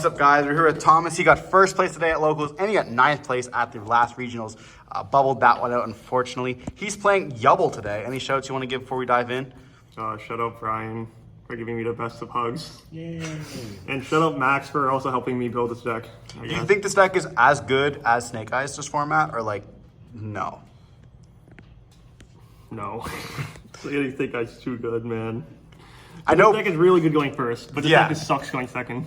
What's up, guys? We're here with Thomas. He got first place today at locals and he got 9th place at the last regionals. Bubbled that one out, unfortunately. He's playing Yubel today. Any shout outs you want to give before we dive in? Shout out Brian for giving me the best of hugs. Yay. And shout out Max for also helping me build this deck. Do you think this deck is as good as Snake Eyes this format, or like, no? No. I think I's too good, man. I know. This deck is really good going first, but this deck just sucks going second.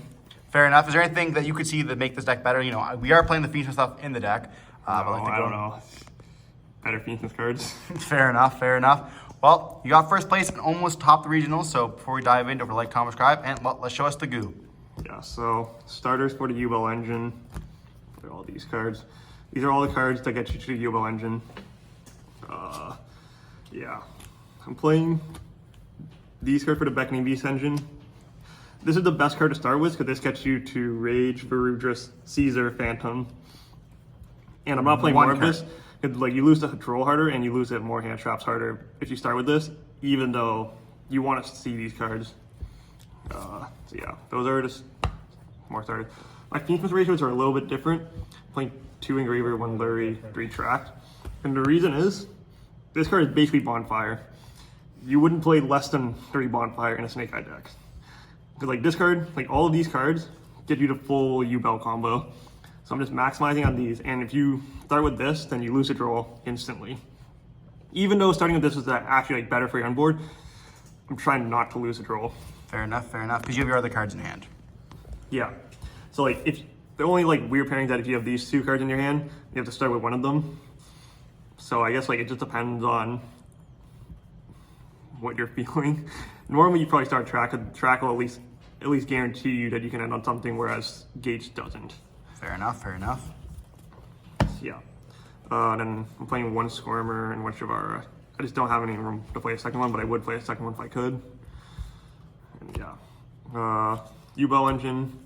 Fair enough. Is there anything that you could see that make this deck better? You know, we are playing the Fiends and stuff in the deck. No, I don't know. Better Fiends cards. Fair enough, fair enough. Well, you got first place and almost topped the regionals. So before we dive in, don't forget to like, comment, subscribe, and let's show us the goo. Yeah, so starters for the Yubel engine. They're all these cards. These are all the cards that get you to the Yubel engine. Yeah. I'm playing these cards for the Beckoning Beast engine. This is the best card to start with because this gets you to Rage, Varudras, Caesar, Phantom. And I'm not playing more of this. Like, you lose the control harder and you lose it more hand traps harder if you start with this, even though you want to see these cards. So yeah, those are just more starters. My Fiends ratios are a little bit different. I'm playing 2 Engraver, 1 Lurie, 3 Tracked. And the reason is, this card is basically Bonfire. You wouldn't play less than 3 Bonfire in a Snake Eye deck. Because like this card, like all of these cards, get you the full Yubel combo. So I'm just maximizing on these, and if you start with this, then you lose a draw instantly. Even though starting with this is actually like better for your board, I'm trying not to lose a draw. Fair enough, because you have your other cards in hand. Yeah. So like if the only like weird pairings that if you have these 2 cards in your hand, you have to start with one of them. So I guess like it just depends on what you're feeling. Normally you probably start track will at least guarantee you that you can end on something, whereas Gage doesn't. Fair enough. Yeah. Then I'm playing 1 Squirmer and 1 Shavara. I just don't have any room to play a second one, but I would play a second one if I could. And yeah. Yubel engine.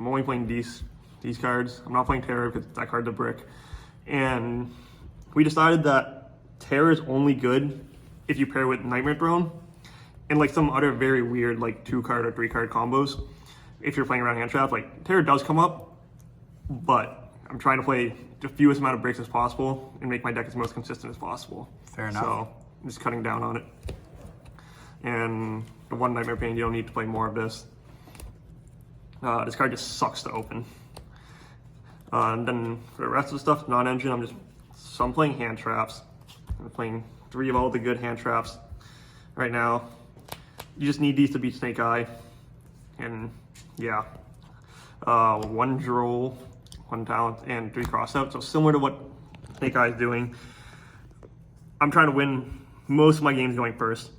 I'm only playing these cards. I'm not playing Terror because that card's a brick. And we decided that Terror is only good if you pair with Nightmare Throne and like some other very weird like 2-card or 3-card combos. If you're playing around hand trap, like Terror does come up, but I'm trying to play the fewest amount of breaks as possible and make my deck as most consistent as possible. Fair enough. So I'm just cutting down on it. And the 1 Nightmare Pain, you don't need to play more of this. This card just sucks to open. And then for the rest of the stuff, non-engine, I'm playing hand traps. I'm playing 3 of all the good hand traps right now. You just need these to beat Snake Eye. And yeah, 1 Droll, 1 Talent, and 3 Crossout. So similar to what Snake Eye is doing. I'm trying to win most of my games going first.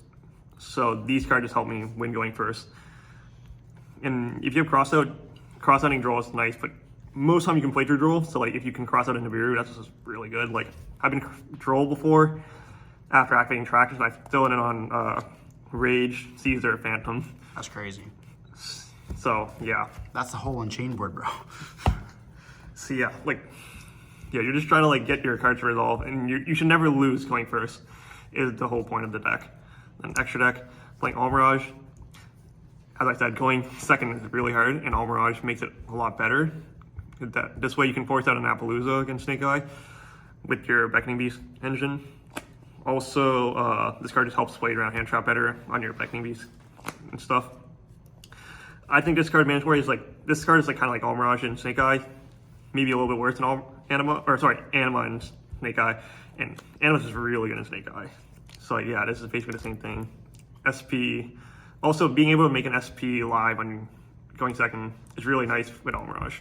So these cards just help me win going first. And if you have cross-outing Droll is nice, but most of the time you can play through Droll. So like if you can cross out into Nibiru, that's just really good. Like I've been Droll before after activating Trackers, and I fill it in on Rage, Caesar, Phantom. That's crazy. So yeah. That's the whole Unchained board, bro. So yeah, you're just trying to like get your cards to resolve, and you should never lose going first is the whole point of the deck. Then extra deck, playing All Mirage. As I said, going second is really hard, and All Mirage makes it a lot better. This way you can force out an Appaloosa against Snake Eye with your Beckoning Beast engine. Also, this card just helps play around hand trap better on your Beckoning Beast and stuff. I think this card mandatory is like, this card is like kind of like All Mirage and Snake Eye, maybe a little bit worse than Anima and Snake Eye, and Anima's is really good in Snake Eye. So yeah, this is basically the same thing. SP, also being able to make an SP live on going second is really nice with All Mirage.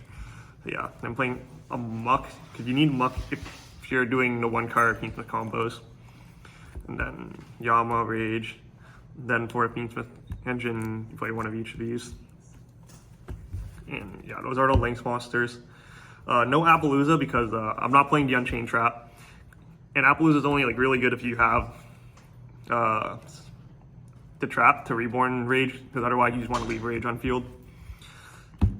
So yeah, I'm playing a Muck, because you need Muck if you're doing the 1-card Fiendsmith combos. And then Yama, Rage, then for a Fiendsmith engine, you play 1 of each of these. And yeah, those are the Lynx monsters. No Appaloosa because I'm not playing the Unchained Trap. And Appaloosa is only like really good if you have the trap to reborn Rage, because otherwise you just want to leave Rage on field.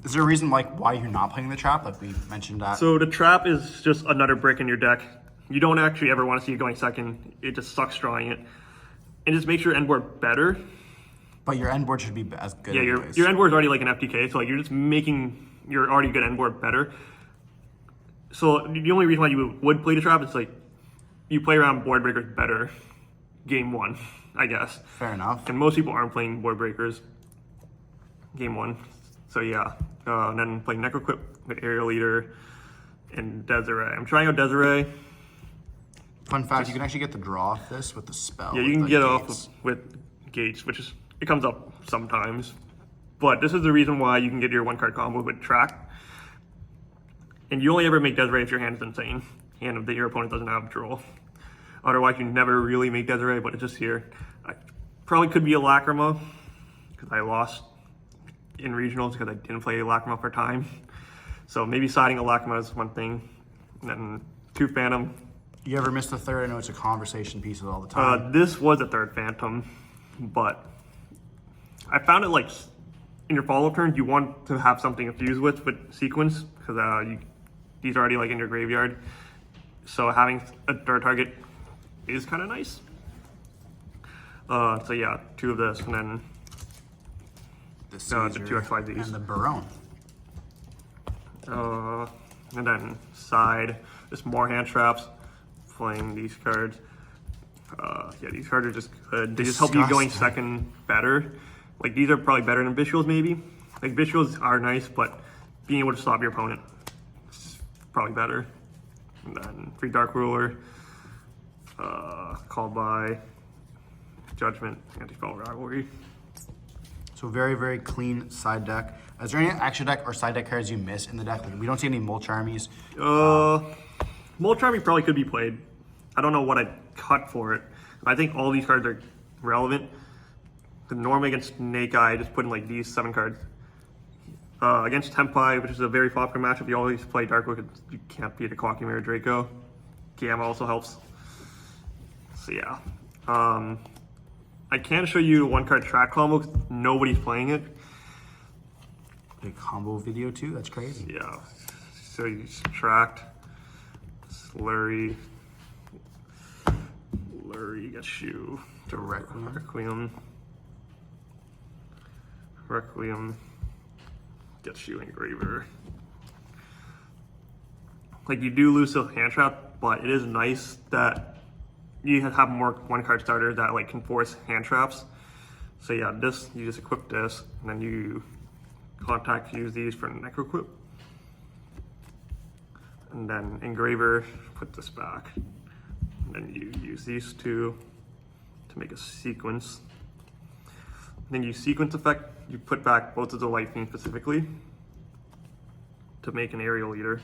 Is there a reason like why you're not playing the trap? Like we mentioned that. So the trap is just another brick in your deck. You don't actually ever want to see it going second. It just sucks drawing it. And just makes your end board better. But your end board should be as good. Yeah, your end board is already like an FTK, so like you're just making your already good end board better. So the only reason why you would play the trap is like you play around board breakers better game one, I guess. Fair enough. And most people aren't playing board breakers game one. So yeah, and then playing Necroquip with Aerial Leader and Desiree. I'm trying out Desiree. Fun fact, you can actually get the draw off this with the spell. Yeah, you can get off with Gates, which is, it comes up sometimes. But this is the reason why you can get your one card combo with Track. And you only ever make Desiree if your hand is insane and if your opponent doesn't have draw. Otherwise, you never really make Desiree, but it's just here. I probably could be a Lacrima because I lost in regionals because I didn't play Lacrima for time. So maybe siding a Lacrima is one thing. And then 2 Phantom. You ever missed the third? I know it's a conversation piece all the time. This was a 3rd Phantom, but I found it like in your follow-up turns, you want to have something to fuse with sequence because these are already like in your graveyard. So having a 3rd target is kind of nice. So yeah, 2 of this, and then the 2 XYZs. And the Barone. And then side, just more hand traps, playing these cards. Yeah, these cards are just good. They just help you going second better. Like these are probably better than visuals maybe. Like visuals are nice, but being able to stop your opponent is probably better. And then 3 Dark Ruler, Called by, Judgment, Anti-Spell Rivalry. So very, very clean side deck. Is there any extra deck or side deck cards you miss in the deck? Like, we don't see any Mulch Armies. Mulch Army probably could be played. I don't know what I'd cut for it. I think all these cards are relevant. The normally against Snake Eye, just putting like these 7 cards. Against Tempai, which is a very popular matchup, you always play Darkwood. You can't beat a Clocky Mirror Draco. Gamma also helps. So yeah. I can show you 1-card track combo because nobody's playing it. A combo video too? That's crazy. Yeah. So you subtract Slurry, gets you to Requiem. Requiem gets you Engraver. Like you do lose the hand trap, but it is nice that you have more 1-card starters that like can force hand traps. So yeah, this, you just equip this, and then you contact fuse these for Necroquip. And then Engraver, put this back. And then you use these 2 to make a sequence. Then you sequence effect, you put back both of the Light Fiend specifically to make an Aerial Leader.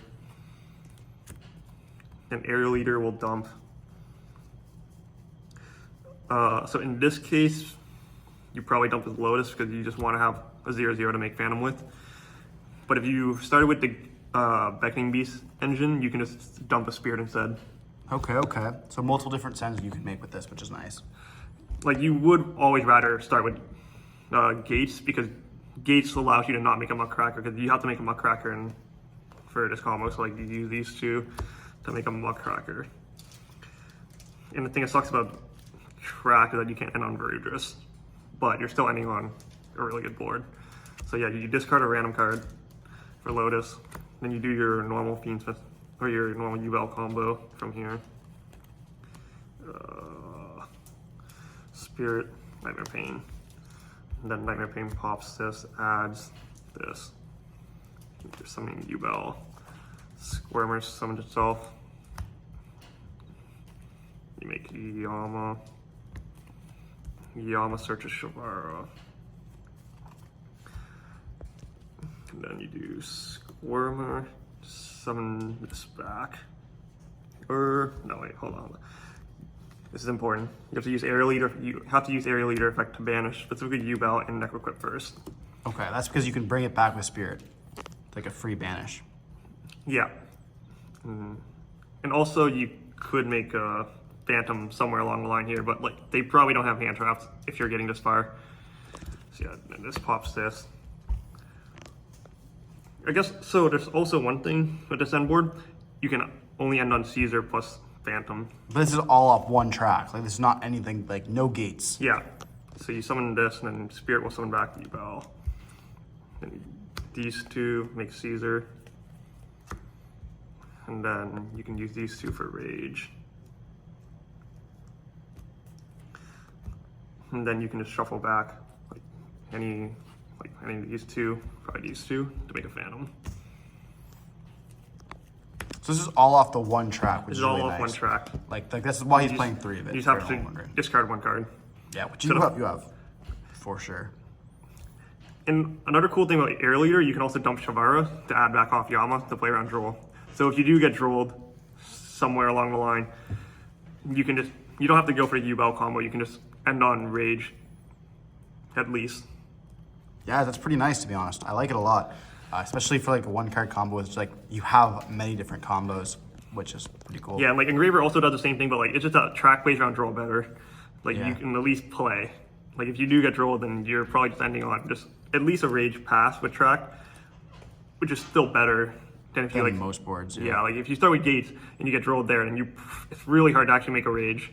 An Aerial Leader will dump. So in this case, you probably dump with Lotus because you just want to have a 0/0 to make Phantom with. But if you started with the Beckoning Beast engine, you can just dump a Spirit instead. Okay. So multiple different sends you can make with this, which is nice. Like you would always rather start with Gates because Gates allows you to not make a Muckracker because you have to make a Muckracker for this combo. So like you use these 2 to make a Muckracker. And the thing that sucks about Track is that you can't end on Verudrus, but you're still ending on a really good board. So yeah, you discard a random card for Lotus, then you do your normal Fiendsmith or your normal Yubel combo from here. Spirit, Nightmare Pain. And then Nightmare Pain pops this, adds this. You're summoning Yubel. Squirmer summons itself. You make Yama. Yama searches Shavara. And then you do Squirmer, summon this back. No wait, hold on. This is important. You have to use Aerial Leader. You have to use Aerial Leader effect to banish, specifically Yubel and Necroquip first. Okay, that's because you can bring it back with Spirit. It's like a free banish. Yeah. And also you could make a Phantom somewhere along the line here, but like they probably don't have hand traps if you're getting this far. So yeah, and this pops this. I guess, so there's also one thing with this end board. You can only end on Caesar plus Phantom. But this is all off 1 track. Like this is not anything, like no gates. Yeah. So you summon this, and then Spirit will summon back Yubel. Then these two make Caesar. And then you can use these two for Rage. And then you can just shuffle back any of these two, probably these two, to make a Phantom. So this is all off the one track, which This is is all really off nice. one track. Like this is why he's playing 3 of it. You just for have to anyone wondering. discard one card. Yeah, which you have for sure. And another cool thing about Air Leader, you can also dump Shavara to add back off Yama to play around Droll. So if you do get Drolled somewhere along the line, you don't have to go for the Yubel combo. You can just end on Rage, at least. Yeah, that's pretty nice, to be honest. I like it a lot, especially for like a 1-card combo. It's like you have many different combos, which is pretty cool. Yeah, and like Engraver also does the same thing, but like it's just that track plays around Droll better. Like Yeah. you can at least play. Like if you do get Drolled, then you're probably just ending on just at least a Rage pass with track, which is still better than if you Than like most boards. Yeah, like if you start with Gates and you get Drolled there, then it's really hard to actually make a Rage.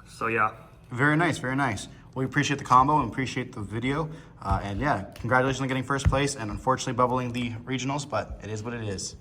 So yeah. Very nice, very nice. We appreciate the combo and appreciate the video. And yeah, congratulations on getting first place and unfortunately bubbling the regionals, but it is what it is.